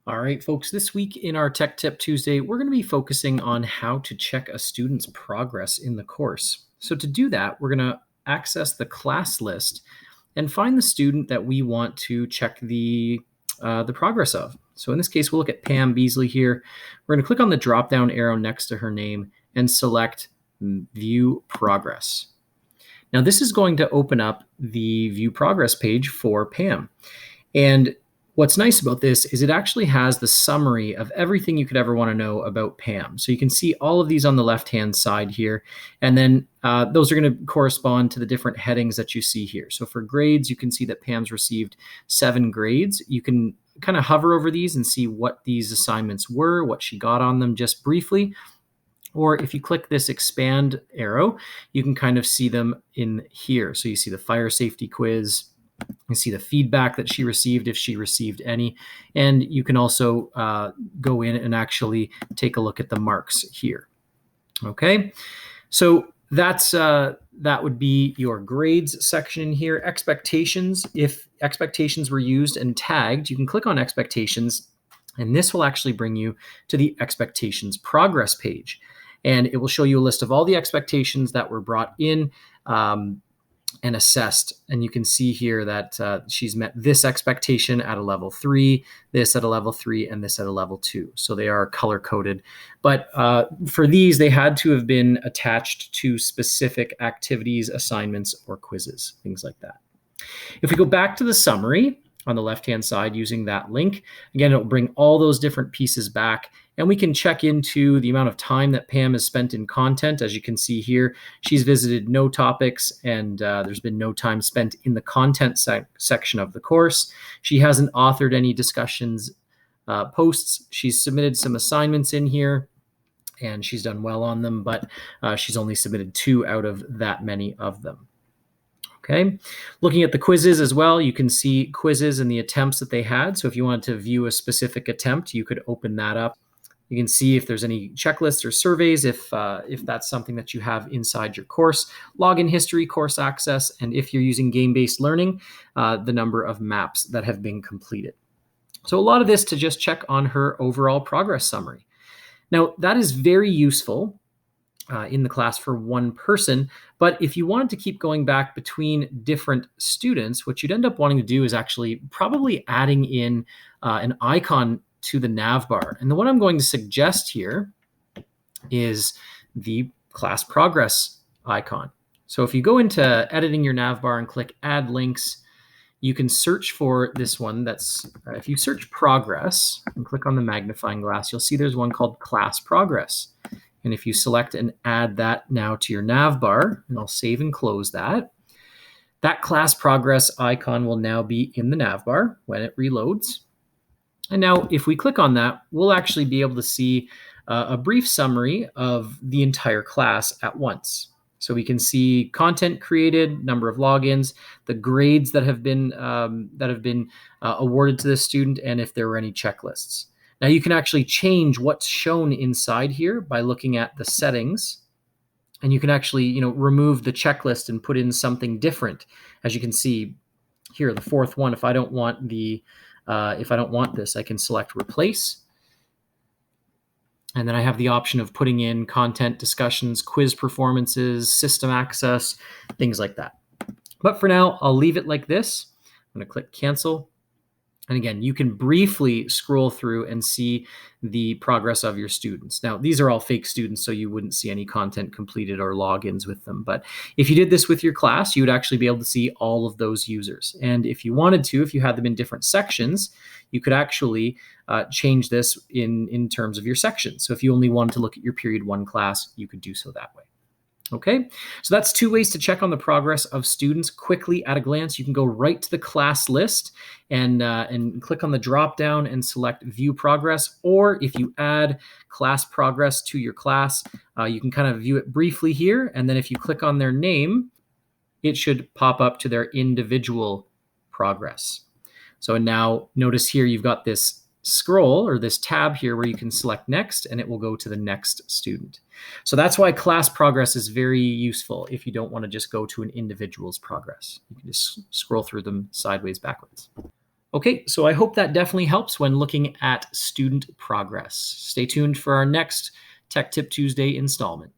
All right, folks, this week in our Tech Tip Tuesday, we're going to be focusing on how to check a student's progress in the course. So to do that, we're going to access the class list and find the student that we want to check the progress of. So in this case, we'll look at Pam Beasley here. We're going to click on the drop-down arrow next to her name and select View Progress. Now, this is going to open up the View Progress page for Pam. And what's nice about this is it actually has the summary of everything you could ever want to know about Pam. So you can see all of these on the left-hand side here, and then those are going to correspond to the different headings that you see here. So for grades, you can see that Pam's received 7 grades. You can kind of hover over these and see what these assignments were, what she got on them just briefly. Or if you click this expand arrow, you can kind of see them in here. So you see the fire safety quiz, you see the feedback that she received, if she received any, and you can also go in and actually take a look at the marks here. Okay, so that would be your grades section in here. Expectations, if expectations were used and tagged, you can click on expectations, and this will actually bring you to the expectations progress page. And it will show you a list of all the expectations that were brought in and assessed. And you can see here that she's met this expectation at a level 3, this at a level 3, and this at a level 2. So they are color coded. But for these, they had to have been attached to specific activities, assignments, or quizzes, things like that. If we go back to the summary on the left-hand side using that link, again, it'll bring all those different pieces back, and we can check into the amount of time that Pam has spent in content. As you can see here, she's visited no topics, and there's been no time spent in the content section of the course. She hasn't authored any discussions posts. She's submitted some assignments in here, and she's done well on them, but she's only submitted 2 out of that many of them. Okay, looking at the quizzes as well, you can see quizzes and the attempts that they had. So if you wanted to view a specific attempt, you could open that up. You can see if there's any checklists or surveys, if that's something that you have inside your course, login history, course access, and if you're using game-based learning, the number of maps that have been completed. So a lot of this to just check on her overall progress summary. Now, that is very useful in the class for one person, but if you wanted to keep going back between different students, what you'd end up wanting to do is actually probably adding in an icon to the Navbar. And the one I'm going to suggest here is the class progress icon. So if you go into editing your Navbar and click add links, you can search for this one. That's if you search progress and click on the magnifying glass, you'll see there's one called class progress. And if you select and add that now to your Navbar, and I'll save and close that, that class progress icon will now be in the Navbar when it reloads. And now if we click on that, we'll actually be able to see a brief summary of the entire class at once. So we can see content created, number of logins, the grades that have been awarded to the student, and if there were any checklists. Now you can actually change what's shown inside here by looking at the settings, and you can actually, remove the checklist and put in something different. As you can see here, the fourth one, if I don't want this, I can select replace. And then I have the option of putting in content, discussions, quiz performances, system access, things like that. But for now, I'll leave it like this. I'm going to click cancel. And again, you can briefly scroll through and see the progress of your students. Now, these are all fake students, so you wouldn't see any content completed or logins with them. But if you did this with your class, you would actually be able to see all of those users. And if you wanted to, if you had them in different sections, you could actually change this in terms of your section. So if you only wanted to look at your period 1 class, you could do so that way. Okay, so that's 2 ways to check on the progress of students quickly at a glance. You can go right to the class list and click on the drop down and select view progress. Or if you add class progress to your class, you can kind of view it briefly here. And then if you click on their name, it should pop up to their individual progress. So now notice here you've got this scroll or this tab here where you can select next, and it will go to the next student. So that's why class progress is very useful if you don't want to just go to an individual's progress. You can just scroll through them sideways, backwards. Okay, so I hope that definitely helps when looking at student progress. Stay tuned for our next Tech Tip Tuesday installment.